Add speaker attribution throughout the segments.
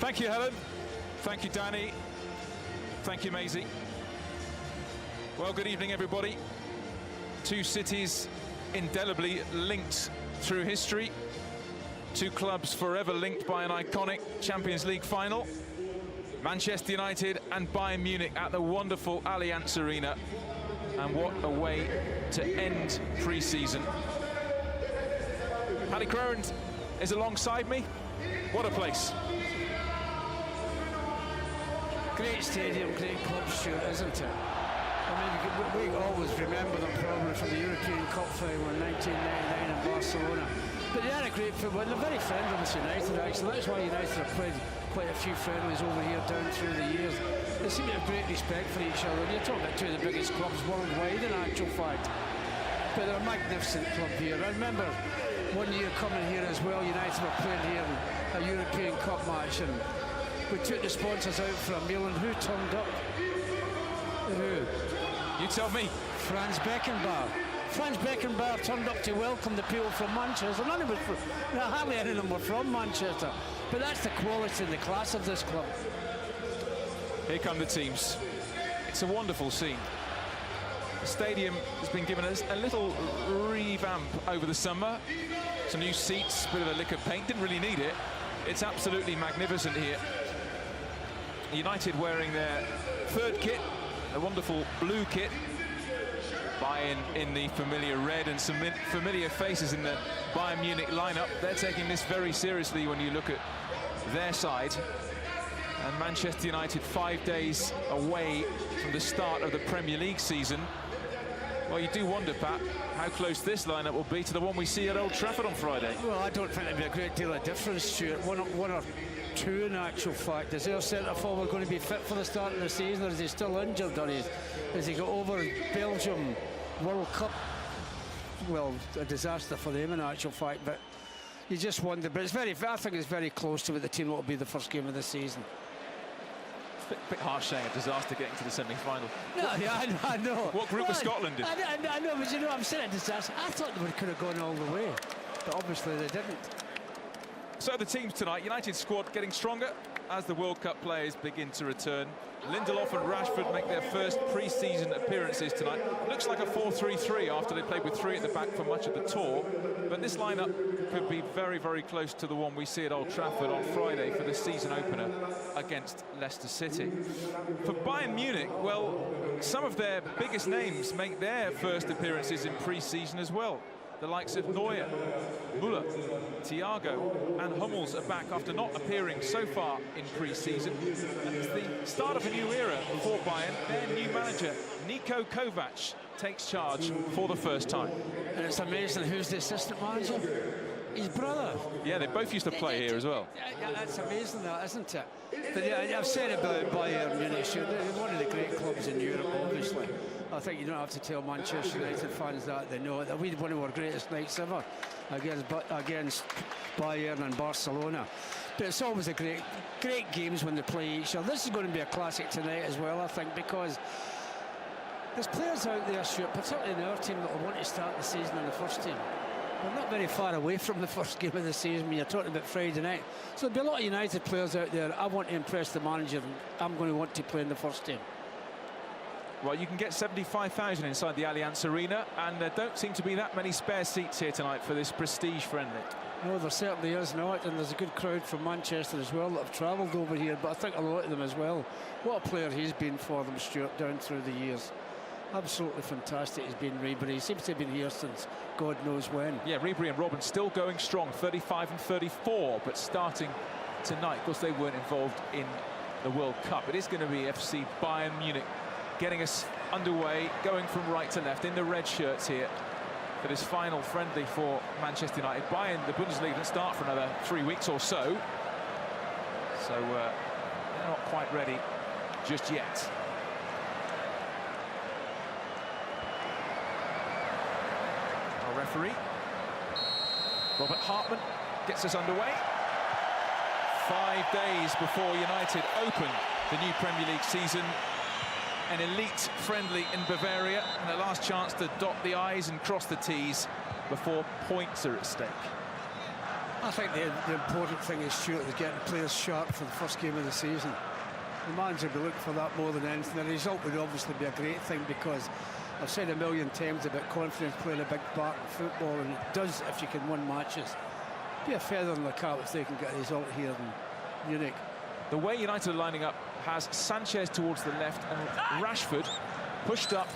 Speaker 1: Thank you, Helen. Thank you, Danny. Thank you, Maisie. Well, good evening, everybody. Two cities indelibly linked through history. Two clubs forever linked by an iconic Champions League final. Manchester United and Bayern Munich at the wonderful Allianz Arena. And what a way to end pre-season. Paddy Crone is alongside me. What a place.
Speaker 2: Great stadium, great club, Stuart, isn't it? I mean, we always remember them probably from the European Cup final in 1999 in Barcelona. But they had a great football. They're very friendly with United, actually. That's why United have played quite a few friendlies over here down through the years. They seem to have great respect for each other. And you're talking about two of the biggest clubs worldwide, in actual fact. But they're a magnificent club here. I remember one year coming here as well, United were playing here in a European Cup match, and we took the sponsors out for a meal, and who turned up? Who?
Speaker 1: You tell me.
Speaker 2: Franz Beckenbauer. Franz Beckenbauer turned up to welcome the people from Manchester. None of us, hardly any of them were from Manchester. But that's the quality and the class of this club.
Speaker 1: Here come the teams. It's a wonderful scene. The stadium has been given us a little revamp over the summer. Some new seats, a bit of a lick of paint. Didn't really need it. It's absolutely magnificent here. United wearing their third kit, a wonderful blue kit. Bayern in the familiar red, and some familiar faces in the Bayern Munich lineup. They're taking this very seriously when you look at their side. And Manchester United 5 days away from the start of the Premier League season. Well, you do wonder, Pat, how close this lineup will be to the one we see at Old Trafford on Friday.
Speaker 2: Well, I don't think there'll be a great deal of difference, Stuart. One or two in actual fact. Is their centre forward going to be fit for the start of the season, or is he still injured, or has he got over Belgium World Cup? Well, a disaster for them in actual fact, but you just wonder. But it's I think it's very close to what the team will be the first game of the season.
Speaker 1: It's a bit harsh saying a disaster getting to the semi-final.
Speaker 2: No, yeah, I know.
Speaker 1: What group was Scotland in?
Speaker 2: I know, but you know, I'm saying a disaster. I thought they could have gone all the way, but obviously they didn't.
Speaker 1: So the teams tonight, United squad getting stronger as the World Cup players begin to return. Lindelof and Rashford make their first pre-season appearances tonight. Looks like a 4-3-3 after they played with three at the back for much of the tour. But this lineup could be very, very close to the one we see at Old Trafford on Friday for the season opener against Leicester City. For Bayern Munich, well, some of their biggest names make their first appearances in pre-season as well. The likes of Neuer, Müller, Thiago and Hummels are back after not appearing so far in pre-season. And it's the start of a new era for Bayern. Their new manager, Niko Kovac, takes charge for the first time.
Speaker 2: And it's amazing who's the assistant manager. His brother.
Speaker 1: Yeah, they both used to play here as well.
Speaker 2: Yeah, that's amazing, that, isn't it? But yeah, I've said about Bayern Munich, they're one of the great clubs in Europe, obviously. I think you don't have to tell Manchester United fans that. They know that we had one of our greatest nights ever against Bayern and Barcelona. But it's always a great games when they play each other. This is going to be a classic tonight as well, I think, because there's players out there, Stuart, particularly in our team, that will want to start the season in the first team. We're not very far away from the first game of the season when you're talking about Friday night. So there'll be a lot of United players out there. I want to impress the manager, and I'm going to want to play in the first team.
Speaker 1: Well, you can get 75,000 inside the Allianz Arena, and there don't seem to be that many spare seats here tonight for this prestige friendly.
Speaker 2: No, there certainly is not, and there's a good crowd from Manchester as well that have travelled over here, but I think a lot of them as well. What a player he's been for them, Stuart, down through the years. Absolutely fantastic he's been, Ribery. He seems to have been here since God knows when. Yeah,
Speaker 1: Ribery and Robben still going strong, 35 and 34, but starting tonight. Of course, they weren't involved in the World Cup. It is going to be FC Bayern Munich getting us underway, going from right to left in the red shirts here for this final friendly for Manchester United. Bayern, the Bundesliga, doesn't start for another 3 weeks or so. So they're not quite ready just yet. Our referee, Robert Hartman, gets us underway. 5 days before United open the new Premier League season. An elite friendly in Bavaria, and the last chance to dot the I's and cross the T's before points are at stake.
Speaker 2: I think the important thing is, Stuart, is getting players sharp for the first game of the season. The manager will be looking for that more than anything. The result would obviously be a great thing, because I've said a million times about confidence playing a big part in football, and it does if you can win matches. Be a feather in the cap if they can get a result here in Munich.
Speaker 1: The way United are lining up has Sanchez towards the left and Rashford pushed up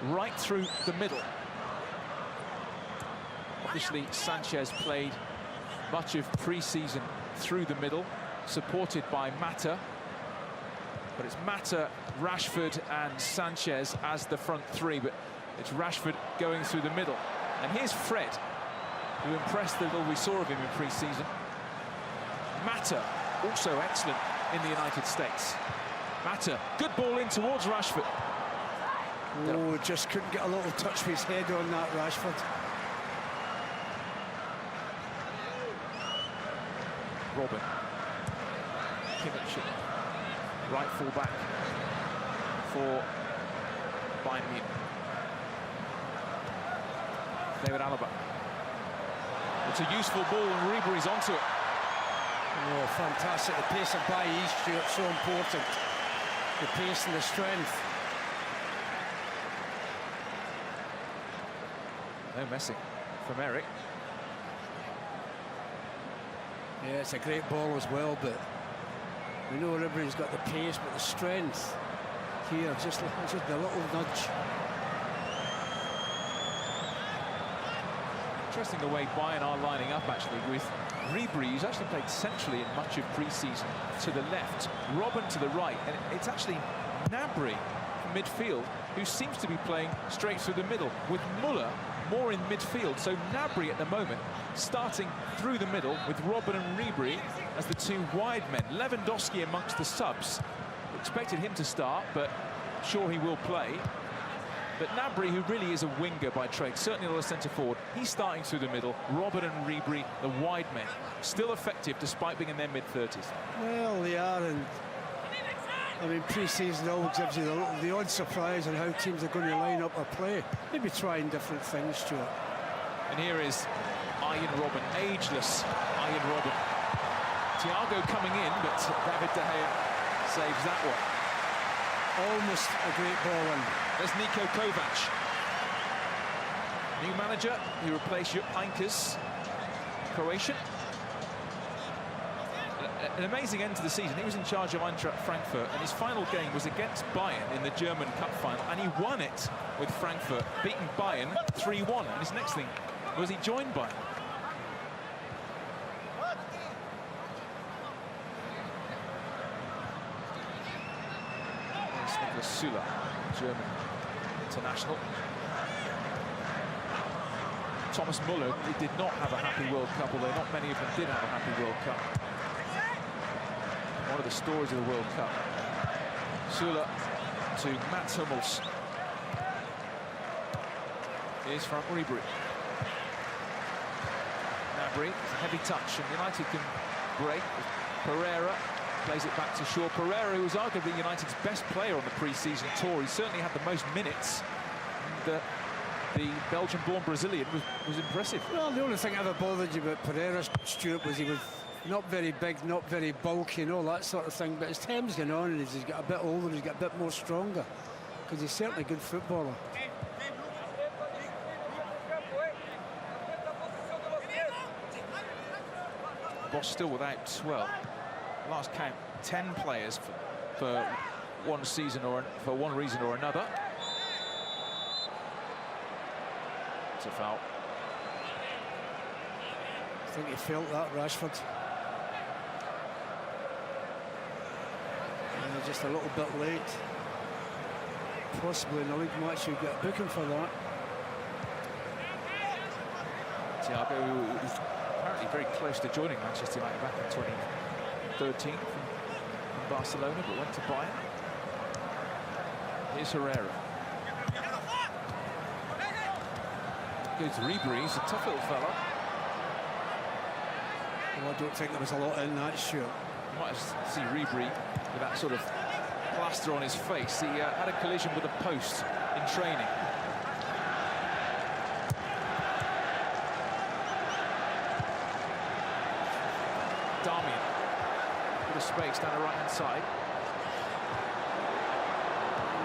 Speaker 1: right through the middle. Obviously, Sanchez played much of pre-season through the middle, supported by Mata. But it's Mata, Rashford and Sanchez as the front three, but it's Rashford going through the middle. And here's Fred, who impressed the little we saw of him in pre-season. Mata, also excellent in the United States. Mata, good ball in towards Rashford.
Speaker 2: Oh, just couldn't get a little touch with his head on that, Rashford.
Speaker 1: Robin. Kimmich, right full back for Bayern Munich. David Alaba. It's a useful ball and Ribery's onto it.
Speaker 2: Oh, fantastic. The pace of Bayern, Stuart, so important. The pace and the strength.
Speaker 1: No messing from Eric.
Speaker 2: Yeah, it's a great ball as well, but we know Ribery's got the pace, but the strength here, just a little nudge.
Speaker 1: Interesting the way Bayern are lining up, actually, with Ribery, who's actually played centrally in much of pre-season, to the left, Robin to the right, and it's actually Gnabry from midfield who seems to be playing straight through the middle, with Muller more in midfield. So Gnabry at the moment starting through the middle with Robin and Ribery as the two wide men. Lewandowski amongst the subs. Expected him to start, but sure he will play. But Gnabry, who really is a winger by trade, certainly not a centre-forward, he's starting through the middle. Robin and Ribery, the wide men, still effective despite being in their mid-30s.
Speaker 2: Well, they are, and I mean, pre-season always gives you the odd surprise on how teams are going to line up or play. Maybe trying different things, Stuart.
Speaker 1: And here is Ian Robben, ageless Ian Robben. Thiago coming in, but David De Gea saves that one.
Speaker 2: Almost a great ball in.
Speaker 1: There's Niko Kovac. New manager, he replaced Jupp Heynckes, Croatian. An amazing end to the season. He was in charge of Eintracht Frankfurt, and his final game was against Bayern in the German Cup final, and he won it with Frankfurt, beating Bayern 3-1. And his next thing was he joined Bayern. There's Süle, German international. Thomas Muller, he did not have a happy World Cup, although not many of them did have a happy World Cup. One of the stories of the World Cup. Süle to Mats Hummels. Here's Frank Ribery. Gnabry, a heavy touch, and United can break. Pereira plays it back to Shaw. Pereira, who was arguably United's best player on the pre-season tour. He certainly had the most minutes. And, the Belgian-born Brazilian was impressive.
Speaker 2: Well, the only thing ever bothered you about Pereira, Stuart, was he was not very big, not very bulky, and all that sort of thing. But as time's going on, and he's got a bit older, he's got a bit more stronger, because he's certainly a good footballer.
Speaker 1: Boss still without 12. Last count, 10 players for one season or for one reason or another. It's a foul.
Speaker 2: I think he felt that, Rashford. And just a little bit late. Possibly in the league match you get a booking for that.
Speaker 1: Thiago is apparently very close to joining Manchester United back in 2013 from Barcelona, but went to Bayern. Here's Herrera. Goes Ribery, he's a tough little fella.
Speaker 2: Well, I don't think there was a lot in that, Stuart.
Speaker 1: You might see Ribery with that sort of plaster on his face. He had a collision with a post in training. bit of space down the right-hand side.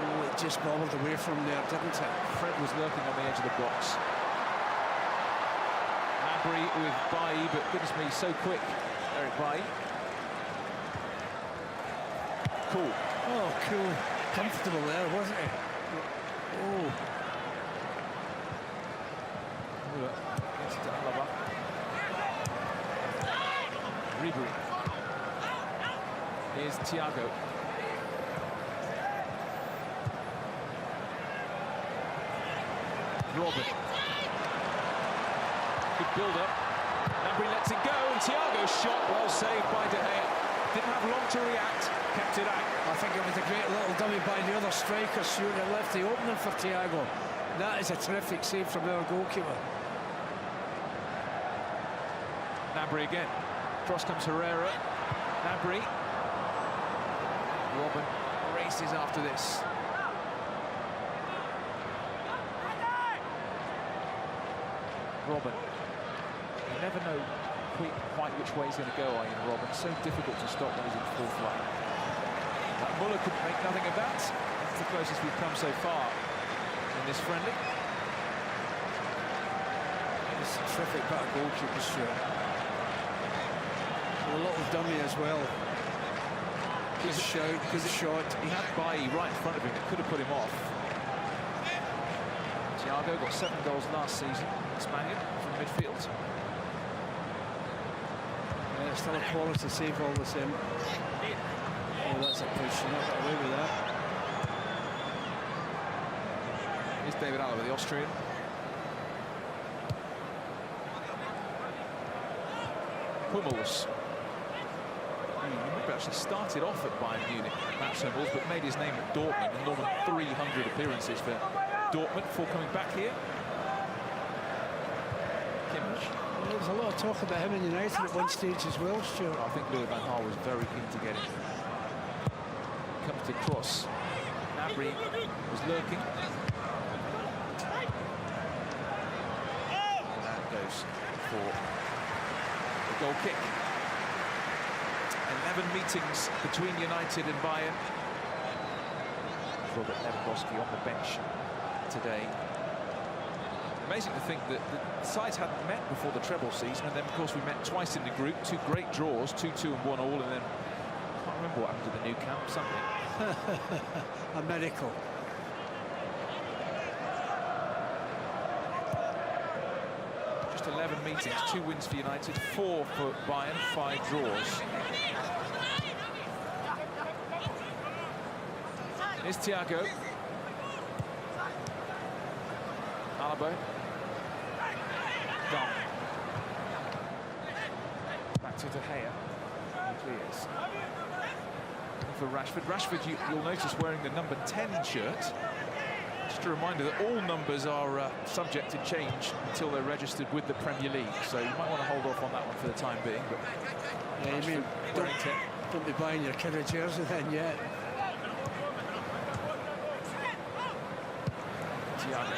Speaker 2: Oh, it just bobbled away from there, didn't it?
Speaker 1: Fred was lurking on the edge of the box. Mabry with Bailly, but goodness me, so quick. Eric Bailly. Cool.
Speaker 2: Oh, cool. Comfortable there, wasn't he? Oh.
Speaker 1: Gets it to Alaba. Ribery. Here's Thiago. Robin. Good build-up. Mabry lets it go, and Thiago's shot, well saved by De Gea. Didn't have long to react, kept it out.
Speaker 2: I think it was a great little dummy by the other striker, shooting it left the opening for Thiago. That is a terrific save from our goalkeeper.
Speaker 1: Mabry again. Cross comes Herrera. Mabry. Robin races after this. Robin. You never know quite which way he's going to go, are you, Robin? So difficult to stop when he's in full flight. Muller could make nothing of that. That's the closest we've come so far in this friendly.
Speaker 2: It's a terrific bit of goalkeeper shot. A little dummy as well. Good shout, good shot.
Speaker 1: He had Bailly right in front of him. It could have put him off. Thiago got 7 goals last season. Spaniard from midfield.
Speaker 2: Yeah, it's still a quality save all the same. Oh, that's a push. You're not got away with that.
Speaker 1: Here's David Alaba, the Austrian. Hummels. He actually started off at Bayern Munich, Mats Hummels, but made his name at Dortmund in more than 300 appearances for Dortmund before coming back here. Kimmich.
Speaker 2: Well, there was a lot of talk about him in United at one stage as well, Stuart.
Speaker 1: I think Louis van Gaal was very keen to get him. Comes to cross. Mabry was lurking. And that goes for the goal kick. 11 meetings between United and Bayern. Robert Lewandowski on the bench today. Amazing to think that the sides hadn't met before the treble season, and then of course we met twice in the group, 2 great draws, 2-2 and 1 all, and then I can't remember what happened to the new camp, something.
Speaker 2: A miracle.
Speaker 1: Just 11 meetings, 2 wins for United, 4 for Bayern, 5 draws. Here's Thiago. Alaba. Gone. Back to De Gea. He clears. For Rashford. Rashford, you'll notice, wearing the number 10 shirt. Just a reminder that all numbers are subject to change until they're registered with the Premier League. So you might want to hold off on that one for the time being. But
Speaker 2: yeah, you mean, don't be buying your kid a jersey then yet.
Speaker 1: Thiago.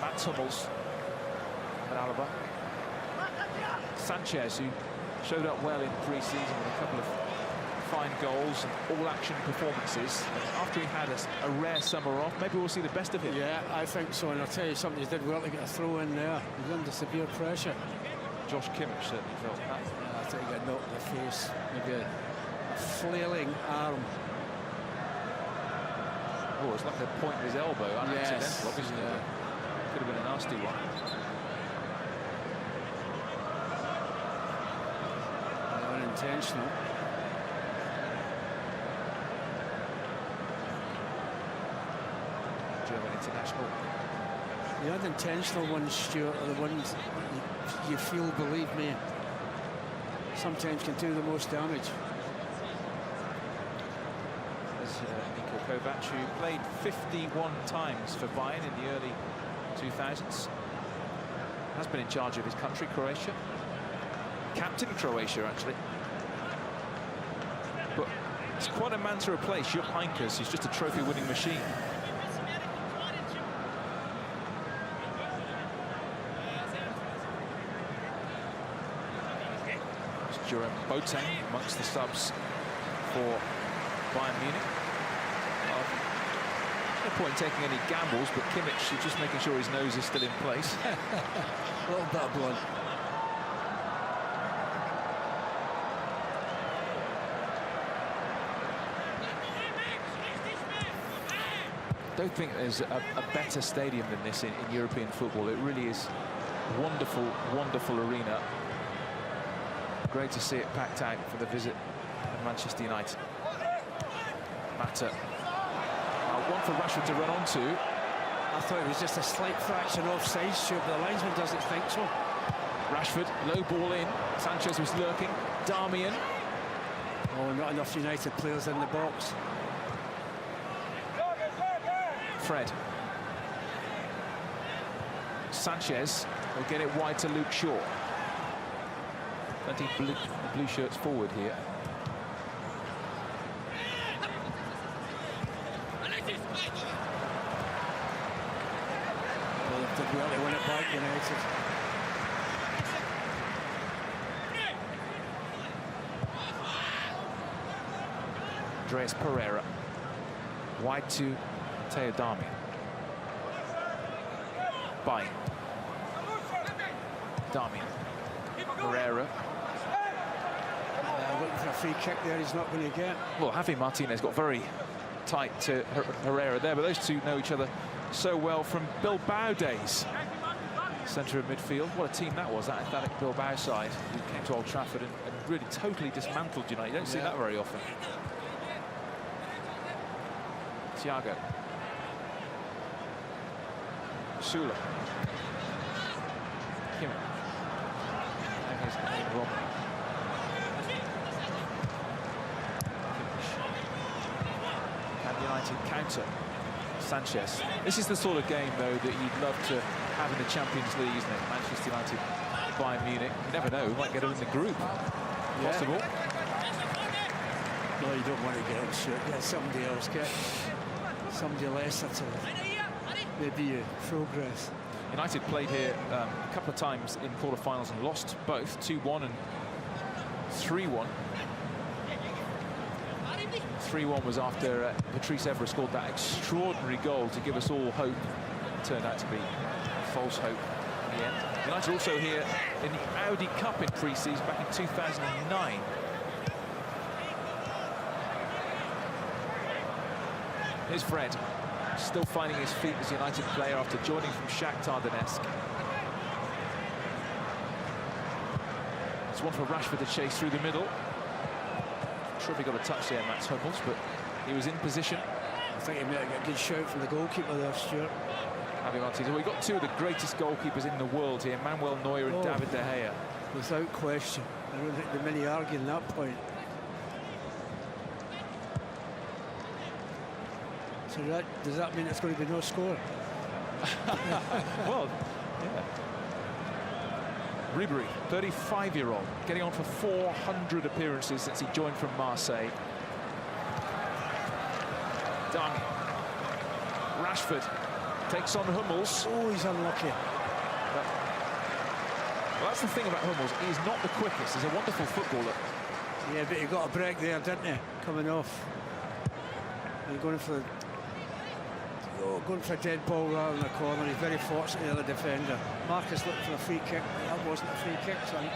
Speaker 1: Mats Hummels. And Alaba. Sanchez, who showed up well in pre-season with a couple of fine goals and all-action performances. And after he had a rare summer off, maybe we'll see the best of him.
Speaker 2: Yeah, I think so. And I'll tell you something, he did well to get a throw in there. He was under severe pressure.
Speaker 1: Josh Kimmich certainly felt that.
Speaker 2: Yeah, I think he got knocked in the face. Maybe a flailing arm.
Speaker 1: Oh, it's like a point of his elbow, unaccidental,
Speaker 2: Yes,
Speaker 1: obviously.
Speaker 2: yeah.
Speaker 1: Could have been a nasty one.
Speaker 2: Unintentional.
Speaker 1: German international.
Speaker 2: The unintentional ones, Stuart, are the ones you feel, believe me, sometimes can do the most damage.
Speaker 1: Niko Kovac, who played 51 times for Bayern in the early 2000s. Has been in charge of his country, Croatia. Captain Croatia, actually. But it's quite a man to replace Jupp Heynckes, who's just a trophy-winning machine. Jerome Boateng amongst the subs for Bayern Munich. No point in taking any gambles, but Kimmich is just making sure his nose is still in place.
Speaker 2: A little bit of blood.
Speaker 1: I don't think there's a better stadium than this in European football. It really is a wonderful, wonderful arena. Great to see it packed out for the visit of Manchester United. Mata. One for Rashford to run onto.
Speaker 2: I thought it was just a slight fraction offside, Stuart, but the linesman doesn't think so.
Speaker 1: Rashford, low ball in. Sanchez was lurking. Darmian.
Speaker 2: Oh, not enough United players in the box.
Speaker 1: Fred. Sanchez will get it wide to Luke Shaw. Plenty of blue shirts forward here.
Speaker 2: Well, they did well to win it back, United.
Speaker 1: Andreas Pereira. Wide to Teo Darmian. Bayern. Darmian. Pereira.
Speaker 2: Looking for a free kick there, he's not going to get.
Speaker 1: Well, Javi Martinez got very tight to Herrera there, but those two know each other so well from Bilbao days. Centre of midfield. What a team that was, that athletic Bilbao side who came to Old Trafford and really totally dismantled United. You don't see that very often. Thiago. Sula. Kimmich. And here's Robben. Can United counter Sanchez? This is the sort of game, though, that you'd love to have in the Champions League, isn't it? Manchester United, Bayern Munich. You never know, we might get them in the group. Possible.
Speaker 2: No, you don't want to get it, sure. Get somebody else, get somebody lesser to maybe progress.
Speaker 1: United played here a couple of times in quarter-finals and lost both, 2-1 and 3-1. 3-1 was after Patrice Evra scored that extraordinary goal to give us all hope. It turned out to be false hope in the end. United also here in the Audi Cup in pre-season back in 2009. Here's Fred, still finding his feet as a United player after joining from Shakhtar Donetsk. It's one for Rashford to chase through the middle. I'm sure if he got a touch there, Mats Hummels, but he was in position.
Speaker 2: I think he might have got a good shout from the goalkeeper there, Stuart.
Speaker 1: Javi Martinez. Well, we've got two of the greatest goalkeepers in the world here, Manuel Neuer and David De Gea.
Speaker 2: Without question. I don't think there are many arguing that point. So does that mean it's going to be no score?
Speaker 1: Well, yeah. Ribery, 35-year-old, getting on for 400 appearances since he joined from Marseille. Darmian. Rashford takes on Hummels.
Speaker 2: Oh, he's unlucky.
Speaker 1: Well, that's the thing about Hummels. He's not the quickest. He's a wonderful footballer.
Speaker 2: Yeah, but he got a break there, didn't he? Coming off. And going for a dead ball rather than a corner. He's very fortunate, the other defender. Marcus looking for a free kick. That wasn't a free kick, son.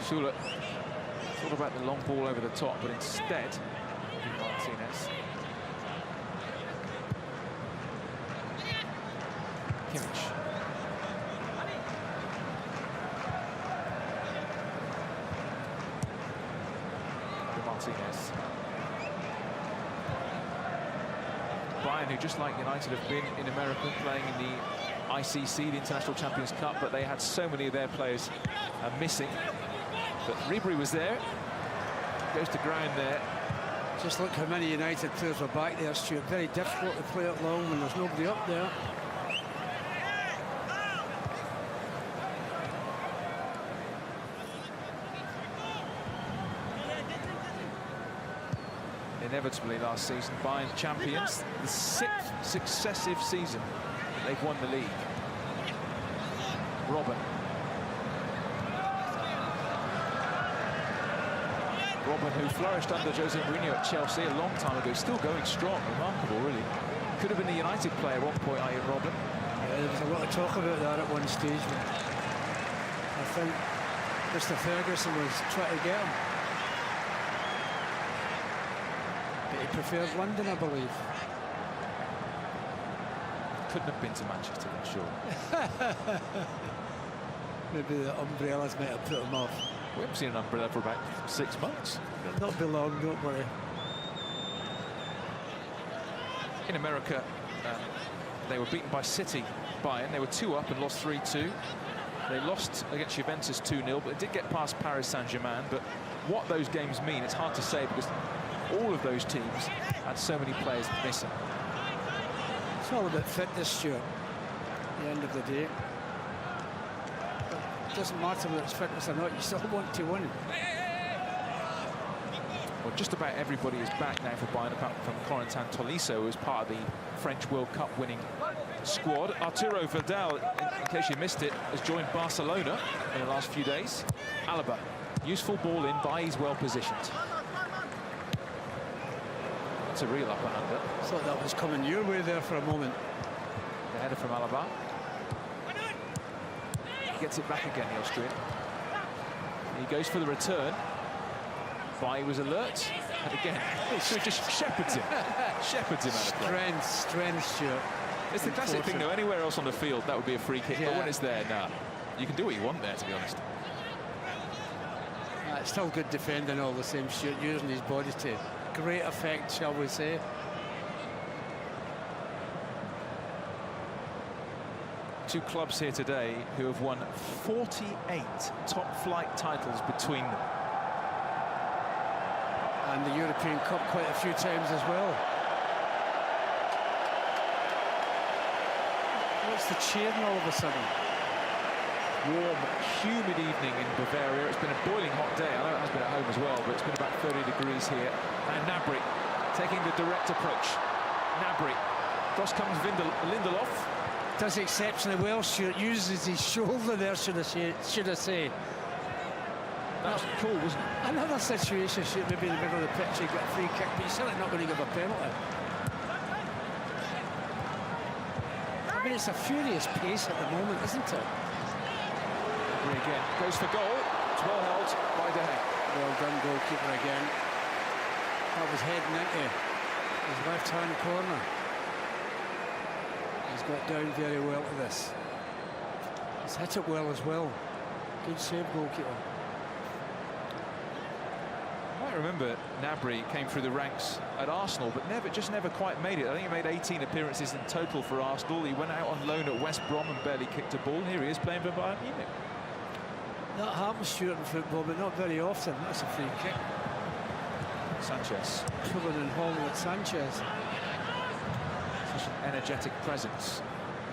Speaker 1: Sula thought about the long ball over the top, but instead, Martinez. Kimmich. Martinez. Bayern, who just like United have been in America playing in the ICC, the International Champions Cup, but they had so many of their players missing. But Ribery was there, goes to ground there.
Speaker 2: Just look how many United players were back there, Stuart. Very difficult to play it long when there's nobody up there.
Speaker 1: Inevitably last season, Bayern champions, the 6th successive season that they've won the league. Robben. Robin, who flourished under Jose Mourinho at Chelsea a long time ago, still going strong. Remarkable, really. Could have been a United player at one point, Robin.
Speaker 2: Yeah, there was a lot of talk about that at one stage. I think Mr. Ferguson was trying to get him. But he preferred London, I believe.
Speaker 1: Couldn't have been to Manchester, I'm sure.
Speaker 2: Maybe the umbrellas might have put him off.
Speaker 1: We haven't seen an umbrella for about 6 months.
Speaker 2: Not be long, don't worry.
Speaker 1: In America, they were beaten by City, Bayern. They were 2 up and lost 3-2. They lost against Juventus 2-0, but they did get past Paris Saint-Germain. But what those games mean, it's hard to say, because all of those teams had so many players missing.
Speaker 2: It's all about fitness, Stuart, at the end of the day. It doesn't matter whether it's fitness or not, you still want to win.
Speaker 1: Well, just about everybody is back now for Bayern, apart from Corentin Tolisso, who is part of the French World Cup winning squad. Arturo Vidal, in case you missed it, has joined Barcelona in the last few days. Alaba, useful ball in, Bailly's well positioned. That's a real up and under.
Speaker 2: I thought that was coming your way there for a moment.
Speaker 1: The header from Alaba. He gets it back again, the Austrian. He goes for the return. Bailly was alert, and again, so he just shepherds him. Shepherds him out of play.
Speaker 2: Strength, Stuart.
Speaker 1: It's the classic thing, though. Anywhere else on the field, that would be a free kick.
Speaker 2: Yeah.
Speaker 1: But when it's there, nah. You can do what you want there, to be honest.
Speaker 2: It's still good defending all the same, Stuart, using his body to great effect, shall we say.
Speaker 1: Two clubs here today who have won 48 top-flight titles between them.
Speaker 2: And the European Cup quite a few times as well. What's the cheering all of a sudden?
Speaker 1: Warm, humid evening in Bavaria. It's been a boiling hot day. I know it has been at home as well, but it's been about 30 degrees here. And Gnabry taking the direct approach. Gnabry. Cross comes Lindelof.
Speaker 2: Does exceptionally well, Stuart. Uses his shoulder there, should I say.
Speaker 1: That was cool, wasn't it?
Speaker 2: Another situation, Stuart, maybe in the middle of the pitch, you get a free kick, but you're certainly not going to give a penalty. I mean, it's a furious pace at the moment, isn't it?
Speaker 1: Again, goes for goal. It's well held by De Gea.
Speaker 2: Well done, goalkeeper again. That was heading into his left-hand corner. He's got down very well to this. He's hit it well as well. Good save, goalkeeper.
Speaker 1: I remember Gnabry came through the ranks at Arsenal, but never quite made it. I think he made 18 appearances in total for Arsenal. He went out on loan at West Brom and barely kicked a ball. Here he is playing for Bayern Munich.
Speaker 2: That happens, Stuart, in football, but not very often. That's a free kick.
Speaker 1: Sanchez.
Speaker 2: Pulling and hauling at Sanchez.
Speaker 1: Such an energetic presence,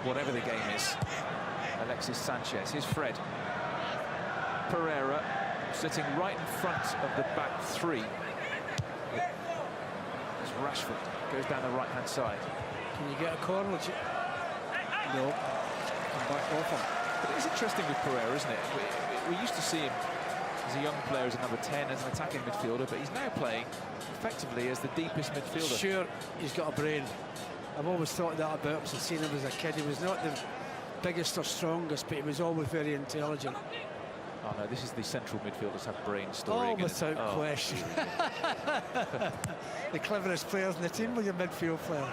Speaker 1: whatever the game is. Alexis Sanchez. Here's Fred. Pereira sitting right in front of the back three. As Rashford goes down the right-hand side.
Speaker 2: Can you get a corner? No. Come back off him.
Speaker 1: But it's interesting with Pereira, isn't it? We used to see him as a young player as a number 10, as an attacking midfielder, but he's now playing effectively as the deepest midfielder.
Speaker 2: Sure, he's got a brain. I've always thought that about him since seeing him as a kid. He was not the biggest or strongest, but he was always very intelligent.
Speaker 1: Oh no, this is the central midfielders have brain story.
Speaker 2: Oh, without question. The cleverest players in the team with your midfield player.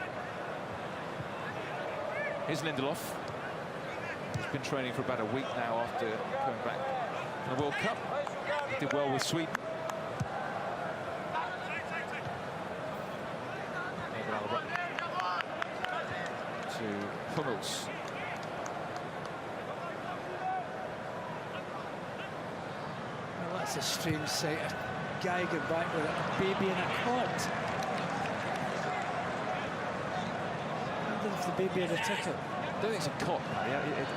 Speaker 1: Here's Lindelof. He's been training for about a week now after coming back from the World Cup. He did well with Sweden. To Hummels.
Speaker 2: Well, that's a strange sight. A guy going back with a baby in a cot. I wonder if the baby had a ticket.
Speaker 1: I don't think it's a cot,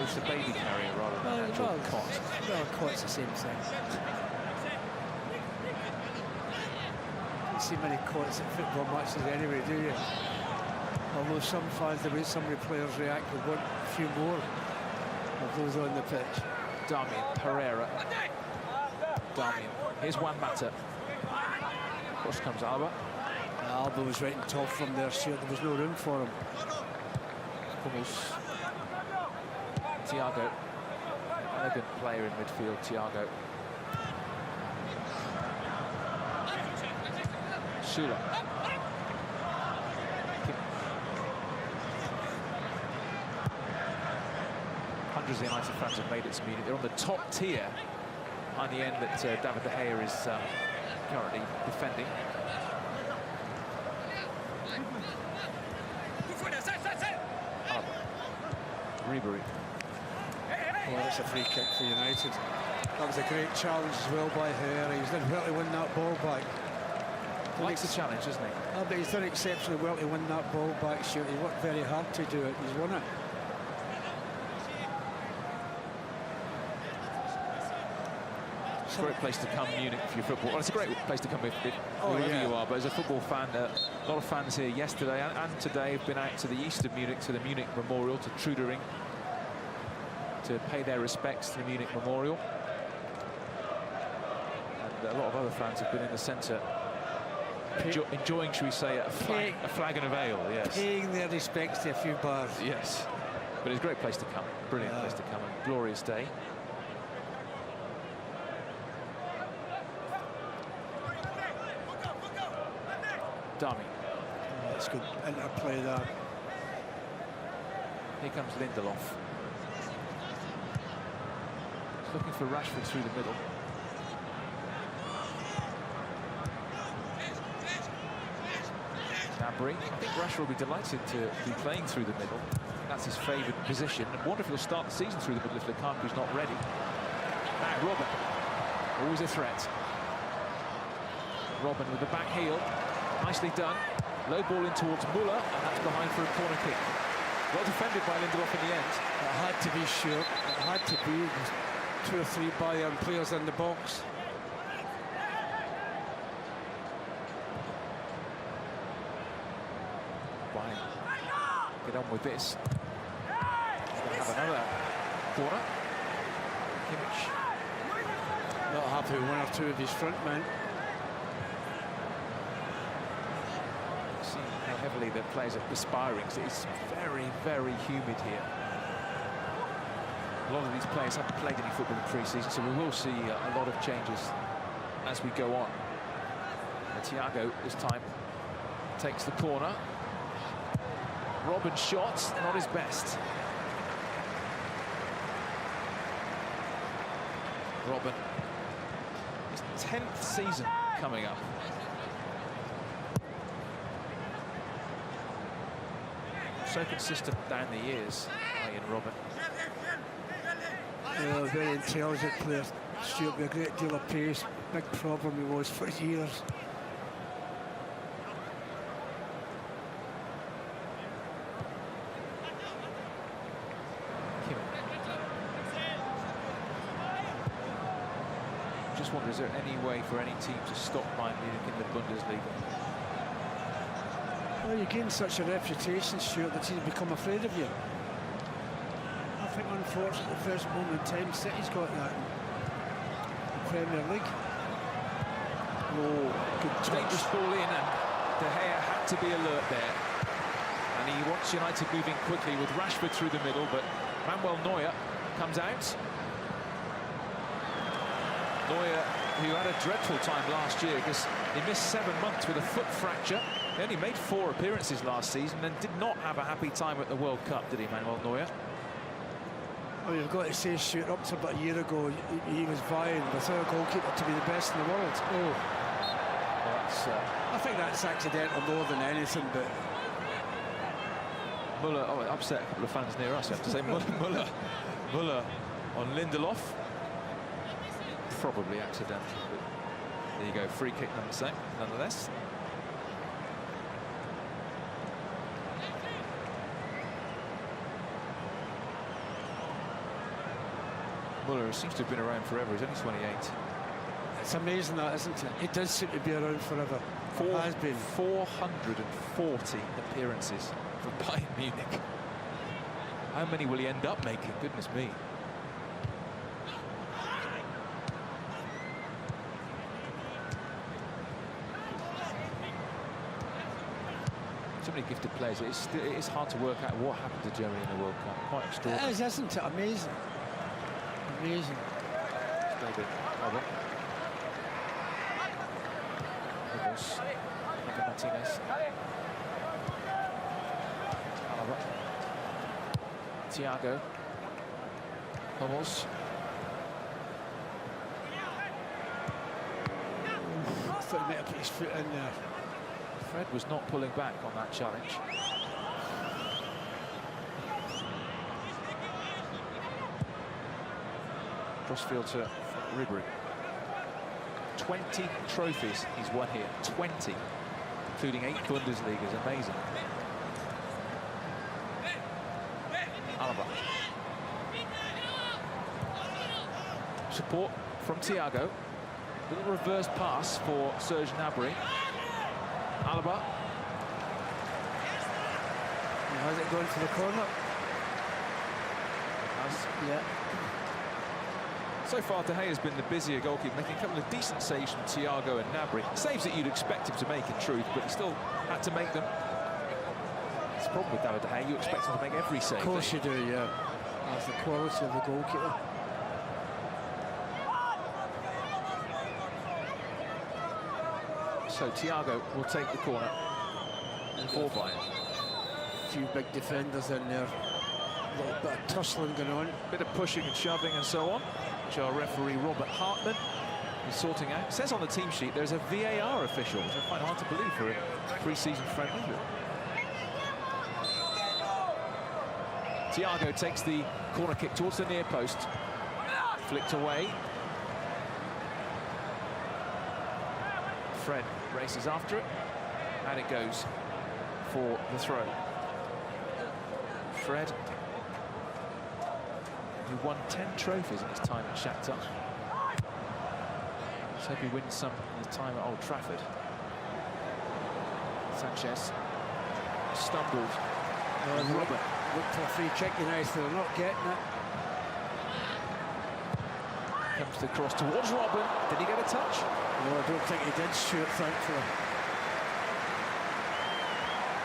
Speaker 1: it's a baby carrier rather than an actual cot.
Speaker 2: Well, a cot's the same thing. You don't see many cots at football matches anyway, do you? Although some fans, the way some of the players react, would want a few more of those on the pitch.
Speaker 1: Darmian, Pereira. Darmian. Here's Juan Mata. Across comes Alba.
Speaker 2: Alba was right on top from there, Stuart. There was no room for him.
Speaker 1: Pummels. Thiago. Elegant player in midfield, Thiago. Sula. Hundreds of United fans have made it to Munich. They're on the top tier on the end that David De Gea is currently defending. Ribery.
Speaker 2: Well, that's a free kick for United. That was a great challenge as well by Herrera. He's done well to win that ball back.
Speaker 1: Likes the challenge, doesn't he?
Speaker 2: Oh, but he's done exceptionally well to win that ball back, Stuart. He worked very hard to do it. He's won it.
Speaker 1: It's a great place to come, Munich, for your football. Well, it's a great place to come if wherever you are, but as a football fan, a lot of fans here yesterday and today have been out to the east of Munich, to the Munich Memorial, to Trudering, to pay their respects to the Munich Memorial. And a lot of other fans have been in the centre, enjoying, shall we say, a flag and a veil, yes.
Speaker 2: Paying their respects to a few bars.
Speaker 1: Yes, but it's a great place to come, brilliant place to come, and glorious day. Dami.
Speaker 2: Oh, that's good interplay there.
Speaker 1: Here comes Lindelof. He's looking for Rashford through the middle. Gnabry. I think Rashford will be delighted to be playing through the middle. That's his favoured position. And wonder if he'll start the season through the middle if Lukaku's not ready. Now Robin. Always a threat. Robin with the back heel. Nicely done. Low ball in towards Muller, and that's behind for a corner kick. Well defended by Lindelof in the end.
Speaker 2: It had to be short. It had to be. There's 2 or 3 Bayern players in the box.
Speaker 1: Bayern get on with this. We'll have another corner. Kimmich.
Speaker 2: Not happy with 1 or 2 of his front men.
Speaker 1: How heavily the players are perspiring. It's very, very humid here. A lot of these players haven't played any football in pre-season, so we will see a lot of changes as we go on. And Thiago this time takes the corner. Robin's shot, not his best. Robin, his 10th season coming up. So consistent down the years, Ian Robin.
Speaker 2: Very intelligent player, Stuart, with a great deal of pace. Big problem he was for years.
Speaker 1: Just wonder, is there any way for any team to stop Bayern Munich in the Bundesliga?
Speaker 2: Well, you gain such a reputation, Stuart, that teams become afraid of you. I think, unfortunately, the first moment in time, City's got that in the Premier League.
Speaker 1: Oh, good dangerous ball in, and De Gea had to be alert there. And he wants United moving quickly with Rashford through the middle, but Manuel Neuer comes out. Neuer, who had a dreadful time last year because he missed 7 months with a foot fracture. He only made 4 appearances last season and did not have a happy time at the World Cup, did he, Manuel Neuer?
Speaker 2: Well, you've got to say, Stuart, up to about a year ago, he was vying with our goalkeeper to be the best in the world. Oh,
Speaker 1: well,
Speaker 2: I think that's accidental more than anything, but
Speaker 1: Muller, upset a couple of fans near us, I have to say. Muller on Lindelof. Probably accidental, but there you go, free kick nonetheless. Muller seems to have been around forever. He's only 28.
Speaker 2: it's amazing that, isn't it? He does seem to be around forever. Has been
Speaker 1: 440 appearances for Bayern Munich. How many will he end up making? Goodness me. many gifted players. It's hard to work out what happened to Germany in the World Cup. Quite extraordinary.
Speaker 2: It is, isn't it? Amazing. Amazing.
Speaker 1: David Alaba. Ramos. Martinez. Alaba. Thiago. Ramos.
Speaker 2: I thought he might have put his foot in there.
Speaker 1: Fred was not pulling back on that challenge. Crossfield to Ribery. 20 trophies he's won here. 20, including 8 Bundesligas. Amazing. Alaba. Support from Thiago. Little reverse pass for Serge Gnabry. Alaba.
Speaker 2: How's it going for the corner? Yeah.
Speaker 1: So far, De Gea has been the busier goalkeeper, making a couple of decent saves from Thiago and Gnabry. Saves that you'd expect him to make, in truth, but he still had to make them. It's the problem with David De Gea. You expect him to make every save.
Speaker 2: Of course you do, yeah. That's the quality of the goalkeeper.
Speaker 1: So Thiago will take the corner for Bayern.
Speaker 2: A few big defenders in there. A little bit of tussling going on.
Speaker 1: Bit of pushing and shoving and so on, which our referee Robert Hartman is sorting out. It says on the team sheet there's a VAR official, which I find hard to believe for a pre-season friendly. Thiago takes the corner kick towards the near post. Flicked away. Fred races after it, and it goes for the throw. Fred, who won 10 trophies in his time at Shakhtar. Let's hope he wins some in his time at Old Trafford. Sanchez stumbled. Robert
Speaker 2: looked for a free kick, United are not getting it.
Speaker 1: Comes the cross towards Robin. Did he get a touch?
Speaker 2: No, I don't think he did, Stuart, thankfully.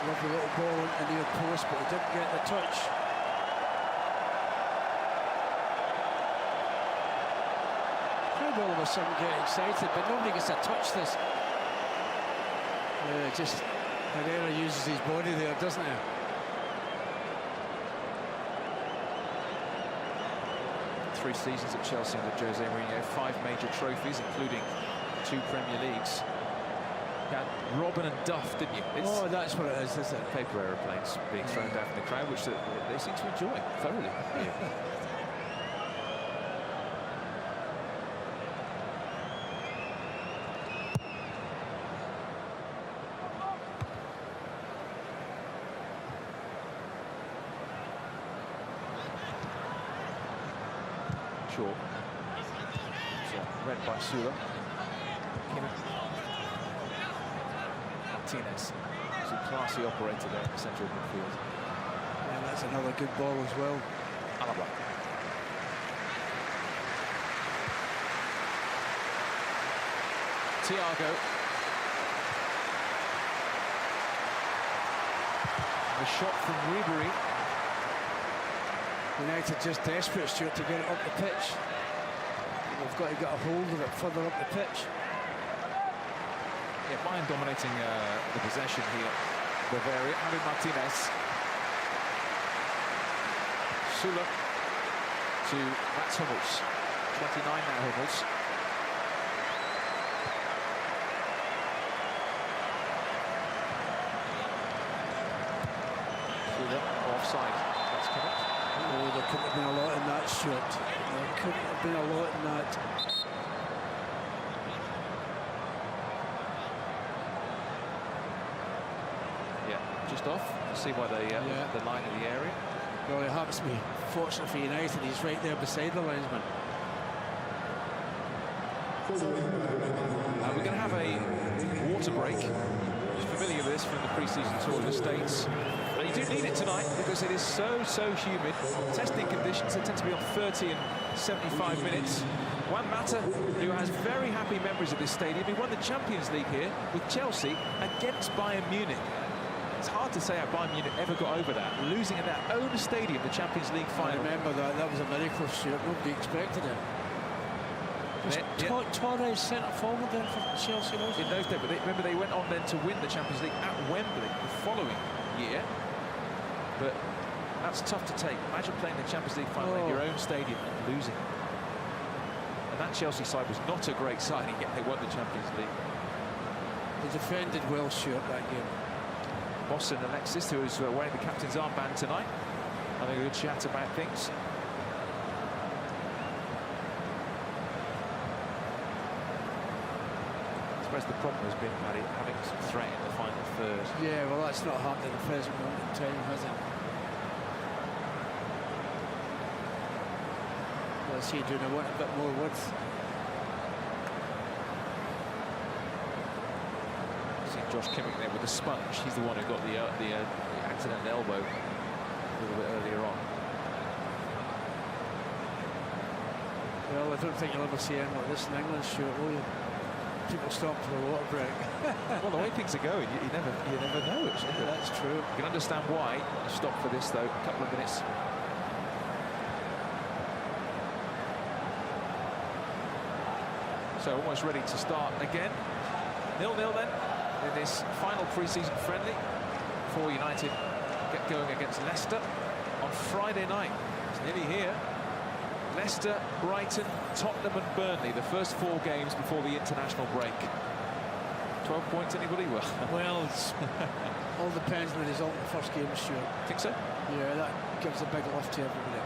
Speaker 2: Lovely little ball into the near post, but he didn't get the touch. Crowd all of a sudden get excited, but nobody gets to touch this. Just Herrera uses his body there, doesn't he?
Speaker 1: Three seasons at Chelsea under Jose Mourinho, 5 major trophies, including 2 Premier Leagues. You had Robin and Duff, didn't you?
Speaker 2: Oh, that's what it is, isn't it?
Speaker 1: Paper aeroplanes being thrown down from the crowd, which they seem to enjoy thoroughly. Short. So read by Sula. Martinez. He's a classy operator there in the centre of midfield.
Speaker 2: Yeah, that's another good ball as well.
Speaker 1: Alaba. Thiago. The shot from Ribery.
Speaker 2: United just desperate, Stuart, to get it up the pitch. They've got to get a hold of it further up the pitch.
Speaker 1: Yeah, Bayern dominating the possession here. Bavaria, Javi Martinez. Sula to Mats Hummels. 29 now, Hummels. Sula offside. That's correct.
Speaker 2: Oh, there couldn't have been a lot in that, Stuart. There couldn't have been a lot in that.
Speaker 1: Just off to see why they the line of the area.
Speaker 2: Well, it happens to be fortunate for United. He's right there beside the linesman.
Speaker 1: We're going to have a water break. You're familiar with this from the pre-season tour of the States. And you do need it tonight because it is so humid. Testing conditions, they tend to be on 30 and 75 minutes. Juan Mata, who has very happy memories of this stadium, he won the Champions League here with Chelsea against Bayern Munich. It's hard to say how Bayern Munich ever got over that, losing in their own stadium, the Champions League
Speaker 2: I
Speaker 1: final.
Speaker 2: remember that. That was a miracle, Stuart. Nobody expected it. Torres centre forward then for Chelsea.
Speaker 1: In those days, but remember they went on then to win the Champions League at Wembley the following year. But that's tough to take. Imagine playing the Champions League final in your own stadium and losing. And that Chelsea side was not a great side, and yet they won the Champions League.
Speaker 2: They defended well, Stuart, that game.
Speaker 1: Boston Alexis, who is wearing the captain's armband tonight, having a good chat about things. I suppose the problem has been, Paddy, having some threat in the final third.
Speaker 2: Yeah, well, that's not happening at the present moment in time, has it? Let's see, doing a bit more width.
Speaker 1: Josh Kimmich there with the sponge. He's the one who got the accidental elbow a little bit earlier on.
Speaker 2: Well, I don't think you'll ever see anything like this in England, Stuart, will you? People stop for a water break.
Speaker 1: Well, the way things are going, you never know. Actually,
Speaker 2: that's true.
Speaker 1: You can understand why you stop for this, though. A couple of minutes. So almost ready to start again. 0-0 then in this final pre-season friendly before United get going against Leicester on Friday night. It's nearly here. Leicester, Brighton, Tottenham and Burnley, the first 4 games before the international break. 12 points, anybody?
Speaker 2: Well, it's all depends on the result in the first game, Stuart.
Speaker 1: Think so?
Speaker 2: Yeah, that gives a big lift to everybody.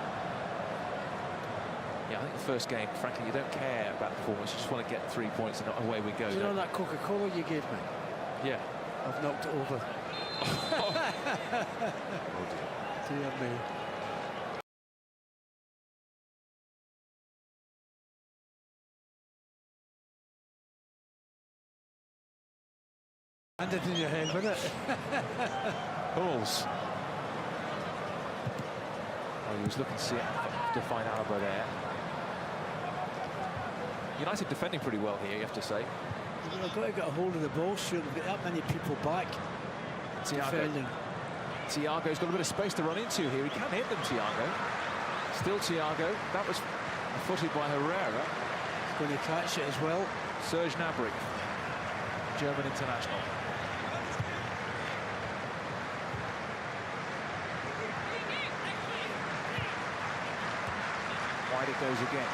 Speaker 1: Yeah, I think the first game, frankly, you don't care about performance. You just want to get 3 points and away we go.
Speaker 2: Do you know that Coca-Cola you gave me?
Speaker 1: Yeah.
Speaker 2: I've knocked it over.
Speaker 1: Oh dear.
Speaker 2: Dear me. And it in your head, wasn't it?
Speaker 1: Balls. Oh, he was looking to find Alaba there. United defending pretty well here, you have to say.
Speaker 2: You've got to get a hold of the ball, sure. They've got that many people back. Defending.
Speaker 1: Thiago's got a bit of space to run into here. He can hit them, Thiago. Still Thiago. That was footed by Herrera.
Speaker 2: He's going to catch it as well.
Speaker 1: Serge Gnabry, German international. Wide it goes again.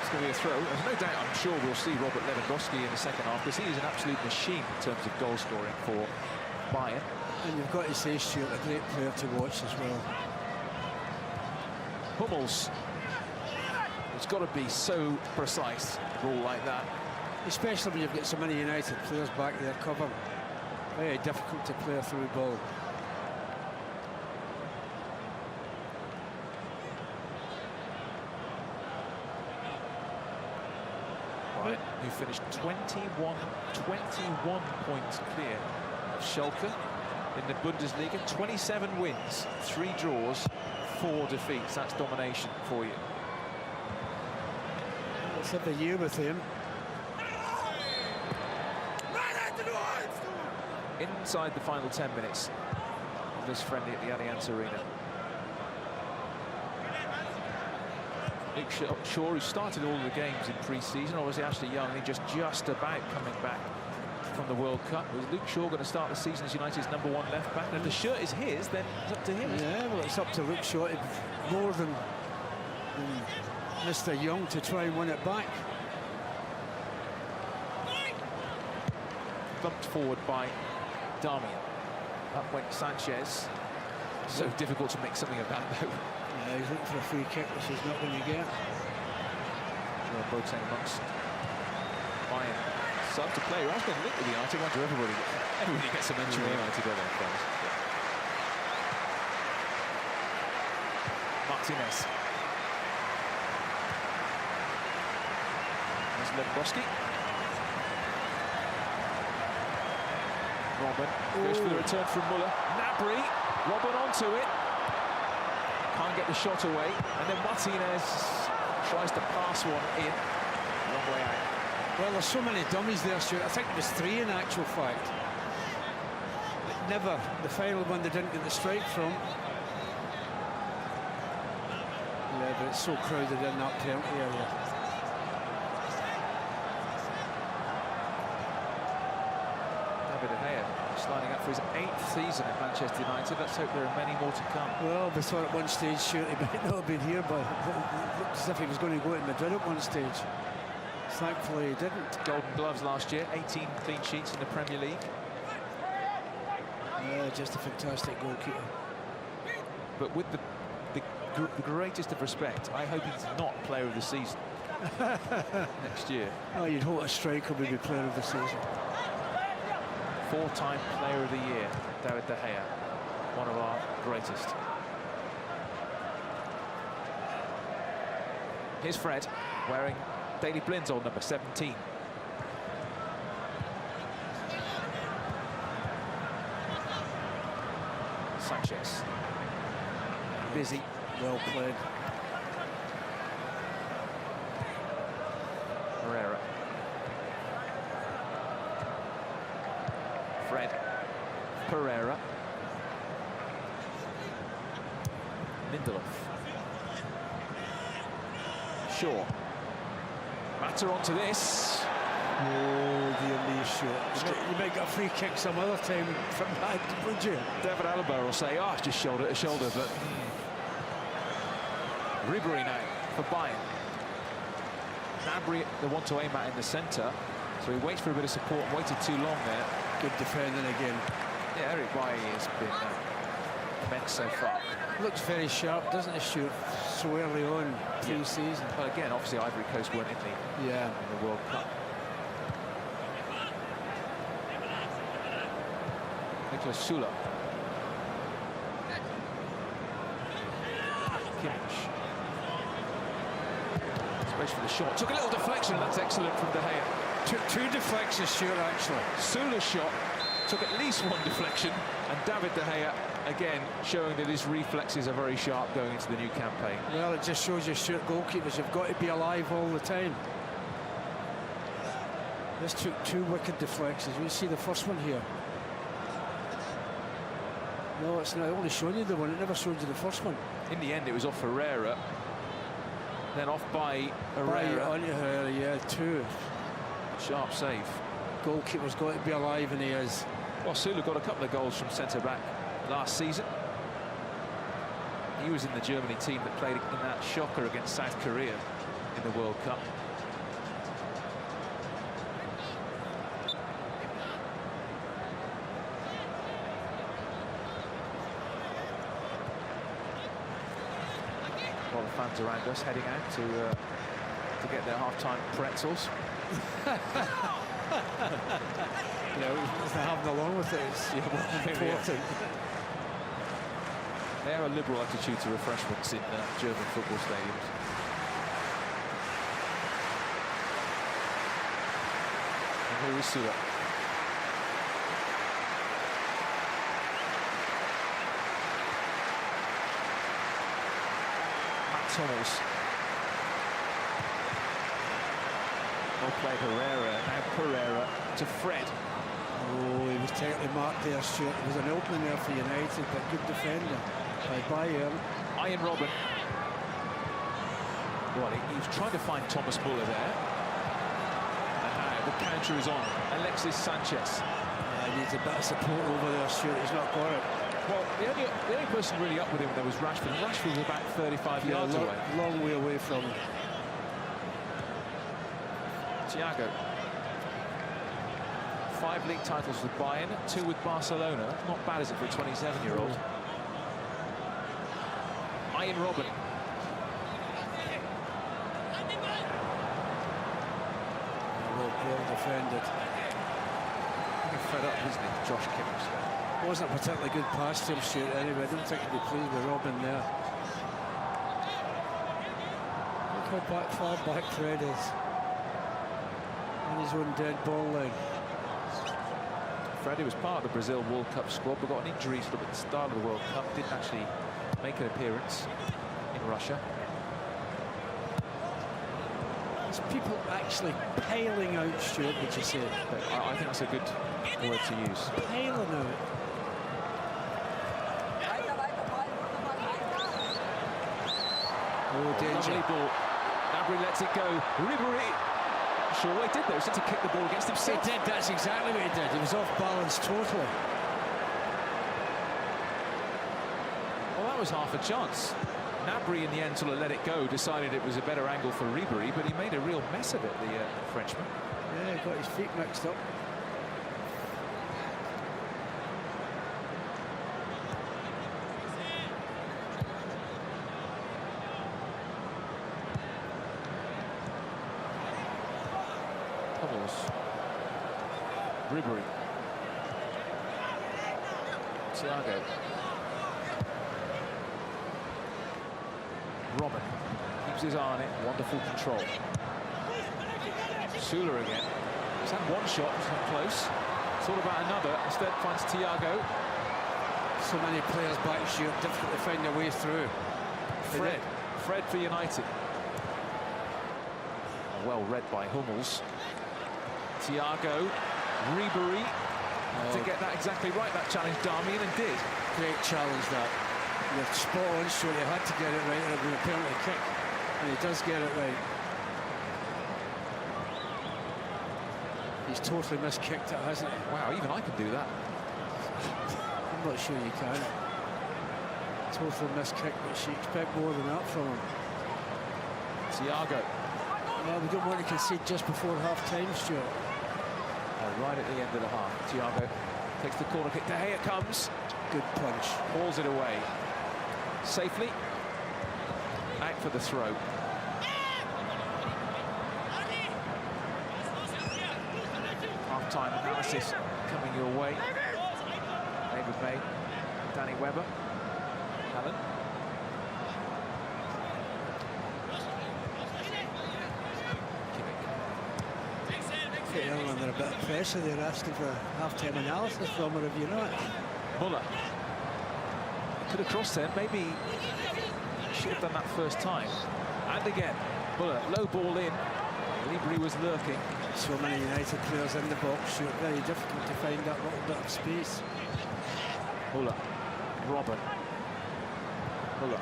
Speaker 1: It's going to be a throw. There's no doubt, I'm sure we'll see Robert Lewandowski in the second half, because he is an absolute machine in terms of goal scoring for Bayern.
Speaker 2: And you've got to say, Stuart, a great player to watch as well.
Speaker 1: Hummels. It's got to be so precise, a ball like that.
Speaker 2: Especially when you've got so many United players back there covering. Very difficult to play a through ball.
Speaker 1: Right, who finished 21 points clear of Schalke in the Bundesliga. 27 wins, 3 draws, 4 defeats. That's domination for you.
Speaker 2: It's every year with him.
Speaker 1: Inside the final 10 minutes of this friendly at the Allianz Arena. Luke Shaw, who started all of the games in pre-season, obviously Ashley Young, he just about coming back from the World Cup. Was Luke Shaw going to start the season as United's #1 left back? And if the shirt is his, then it's up to him.
Speaker 2: Yeah, well, it's up to Luke Shaw more than Mr. Young to try and win it back.
Speaker 1: Bumped forward by Darmian. Up went Sanchez. So difficult to make something of that, though.
Speaker 2: Yeah, he's looking for a free kick, which he's not going to get.
Speaker 1: Joel Boateng amongst Bayern. Sub to play. Rather than linked with United, I wonder everybody gets a mention with United, don't they, friends? Martinez. There's Lewandowski. Robin goes for the return from Muller. Gnabry, Robin onto it. Can't get the shot away. And then Martinez tries to pass one in. Long way out.
Speaker 2: Well, there's so many dummies there, Stuart. I think it was 3 in actual fact. never. The final one they didn't get the strike from. Yeah, but it's so crowded in that penalty area.
Speaker 1: David De Gea lining up for his 8th season at Manchester United. Let's hope there are many more to come.
Speaker 2: Well, we thought at one stage, sure, he might not have been here, but it looked as if he was going to go to Madrid at one stage. Thankfully, he didn't.
Speaker 1: Golden Gloves last year, 18 clean sheets in the Premier League.
Speaker 2: Yeah, just a fantastic goalkeeper.
Speaker 1: But with the greatest of respect, I hope he's not player of the season next year.
Speaker 2: Oh, you'd hope a striker would be player of the season.
Speaker 1: 4-time player of the year, David De Gea, one of our greatest. Here's Fred, wearing Daley Blin's old number, 17. Sanchez. Busy.
Speaker 2: Well played.
Speaker 1: Herrera. Fred. Pereira. Lindelof. Shaw. Matter onto this.
Speaker 2: Oh, dear me, shot. You might get a free kick some other time from that, would you?
Speaker 1: David Alaba will say, oh, it's just shoulder to shoulder, but Ribery now for Bayern. Gnabry, they want to aim at in the centre, so he waits for a bit of support, waited too long there.
Speaker 2: Good defending again.
Speaker 1: Yeah, Eric Bailly has been immense so far.
Speaker 2: Looks very sharp, doesn't he, shoot so early on pre-season?
Speaker 1: But again, obviously Ivory Coast weren't in the World Cup. Nicolas Sula. Kimmich. Space for the shot. Took a little deflection. That's excellent from De Gea.
Speaker 2: Took 2 deflections, sure, actually.
Speaker 1: Sula's shot took at least 1 deflection, and David De Gea again showing that his reflexes are very sharp going into the new campaign.
Speaker 2: Well, it just shows you short goalkeepers, you've got to be alive all the time. This took 2 wicked deflections. You see the first one here. No, it's not only showing you the one, it never showed you the first one.
Speaker 1: In the end, it was off Herrera, then off by Herrera.
Speaker 2: On Herrera, yeah, 2.
Speaker 1: Sharp save.
Speaker 2: Goalkeeper's got to be alive, and he is.
Speaker 1: Well, Sula got a couple of goals from centre-back last season. He was in the Germany team that played in that shocker against South Korea in the World Cup. A lot of fans around us heading out to get their half-time pretzels.
Speaker 2: Having along with it is important.
Speaker 1: They have a liberal attitude to refreshments in German football stadiums. And here is Sula. Matt Hummels. Well played Herrera, now Pereira to Fred.
Speaker 2: Oh, he was tightly marked there, Stuart. It was an opening there for United, but good defender by Bayern.
Speaker 1: Ian Robben. Well, he was trying to find Thomas Muller there. And now the counter is on. Alexis Sanchez.
Speaker 2: He needs a bit of support over there, Stuart. He's not got it.
Speaker 1: Well, the only person really up with him there was Rashford. Rashford was about 35 yards away.
Speaker 2: Long way away from him.
Speaker 1: Thiago. 5 league titles with Bayern, 2 with Barcelona. Not bad, is it, for a 27-year-old? Ian Robben.
Speaker 2: Well defended.
Speaker 1: Fed up, isn't he, Josh Kimmich?
Speaker 2: Wasn't a particularly good pass to him, Stuart, anyway. I don't think he'd be pleased with Robben there. Look how far back Fred is. On his own dead ball line.
Speaker 1: Freddie was part of the Brazil World Cup squad, but got an injury sort of at the start of the World Cup. Didn't actually make an appearance in Russia.
Speaker 2: There's people actually piling out, Stuart, would you say?
Speaker 1: I think that's a good word to use.
Speaker 2: Piling out. Oh, danger.
Speaker 1: Lovely ball. Gnabry lets it go. Ribery. Sure what he did there. He said to kick the ball against himself.
Speaker 2: He did. That's exactly what he did. He was off balance totally.
Speaker 1: Well, that was half a chance. Gnabry in the end sort of let it go, decided it was a better angle for Ribery, but he made a real mess of it, the Frenchman.
Speaker 2: Yeah, he got his feet mixed up.
Speaker 1: Ribery. Thiago. Robin keeps his eye on it. Wonderful control. Sula again. He's had one shot, it's not close. Thought about another. Instead finds Thiago.
Speaker 2: So many players back shoot, difficult to find their way through.
Speaker 1: Fred for United. Well read by Hummels. Thiago. Ribery to get that exactly right. That challenged Darmian and did.
Speaker 2: Great challenge that. You're spot on, so you had to get it right. It'll be a penalty kick, and he does get it right. He's totally miskicked it, hasn't he?
Speaker 1: Wow, even I can do that.
Speaker 2: I'm not sure you can. Totally miskicked, but she expect more than that from him.
Speaker 1: Thiago.
Speaker 2: Well, we don't want to concede just before half-time, Stuart.
Speaker 1: Right at the end of the half. Thiago takes the corner kick. De Gea comes.
Speaker 2: Good punch.
Speaker 1: Hauls it away. Safely. Back for the throw. Half-time analysis coming your way. David May. Danny Webber. Allen.
Speaker 2: Under a bit of pressure, they're asking for half-time analysis from her, have you not?
Speaker 1: Muller. Could have crossed there, maybe should have done that first time. And again, Muller, low ball in. Ribery was lurking.
Speaker 2: So many United players in the box, shoot, very difficult to find that little bit of space.
Speaker 1: Muller, Robin. Muller.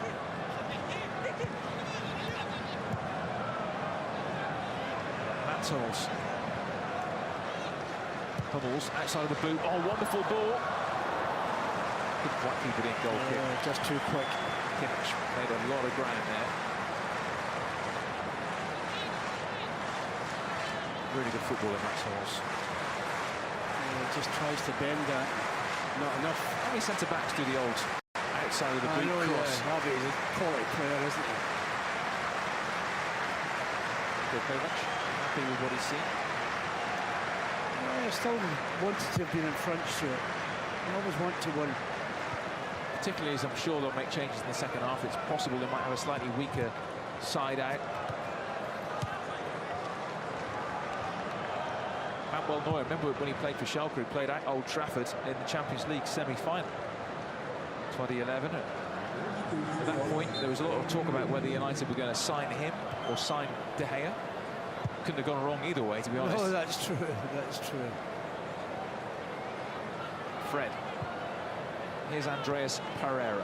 Speaker 1: Matt Hummels. Hummels outside of the boot. Oh, wonderful ball. Couldn't quite keep it in goal kick.
Speaker 2: Just too quick.
Speaker 1: Kimmich made a lot of ground there. Really good footballer, Matt Hummels.
Speaker 2: Just tries to bend that. Not enough.
Speaker 1: How many centre-backs do the old outside of the boot cross?
Speaker 2: Yeah. Harvey is a quality player, isn't he?
Speaker 1: Kovac, happy with what he's seen.
Speaker 2: I still wanted to have been in front, Stuart. I always want to win.
Speaker 1: Particularly as I'm sure they'll make changes in the second half. It's possible they might have a slightly weaker side out. Manuel Neuer, remember when he played for Schalke, he played at Old Trafford in the Champions League semi-final 2011. At that point, there was a lot of talk about whether United were going to sign him or sign De Gea. Couldn't have gone wrong either way, to be honest.
Speaker 2: Oh, that's true. That's true.
Speaker 1: Fred. Here's Andreas Pereira.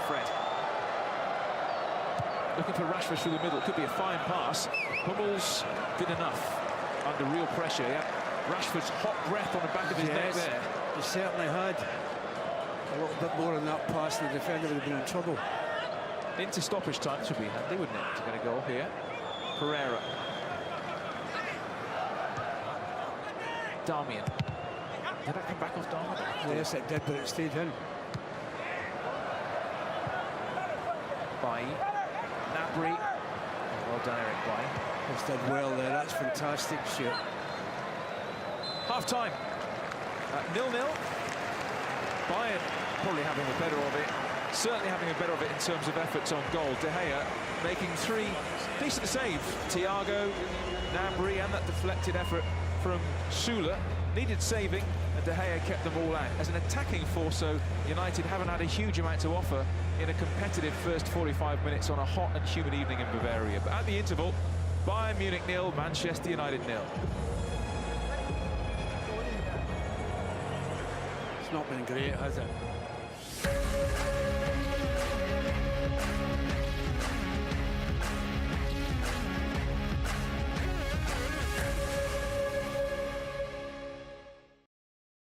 Speaker 1: Fred. Looking for Rashford through the middle. Could be a fine pass. Hummels did enough under real pressure. Yeah. Rashford's hot breath on the back of his neck there.
Speaker 2: He certainly had. A little bit more on that pass, the defender would have been in trouble.
Speaker 1: Into stoppage time, this would be handy, wouldn't it, to get a goal here. Pereira. Darmian. Did that come back off Darmian?
Speaker 2: Yes, it did, but it stayed in.
Speaker 1: Bailly. Gnabry. Well done, Eric Bailly.
Speaker 2: He's done well there, that's fantastic, Stuart.
Speaker 1: Half-time. 0-0. Bayern probably having the better of it. Certainly having a better of it in terms of efforts on goal. De Gea making 3 decent saves. Thiago, Gnabry, and that deflected effort from Sula needed saving, and De Gea kept them all out. As an attacking force, so United haven't had a huge amount to offer in a competitive first 45 minutes on a hot and humid evening in Bavaria. But at the interval, Bayern Munich 0, Manchester United 0.
Speaker 2: It's not been great, has it?